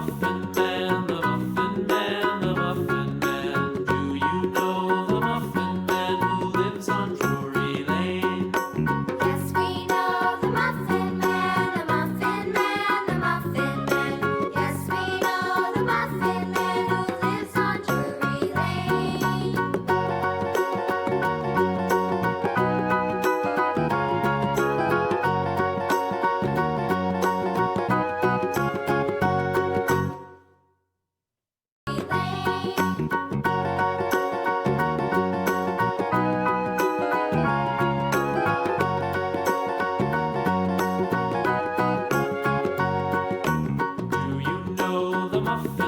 Muffin Man, the Muffin Man, the Muffin Man. Do you know the Muffin Man who lives on Drury Lane? Yes, we know the Muffin Man, the Muffin Man, the Muffin Man. Yes, we know the Muffin Man who lives on Drury Lane. Do you know the Muffin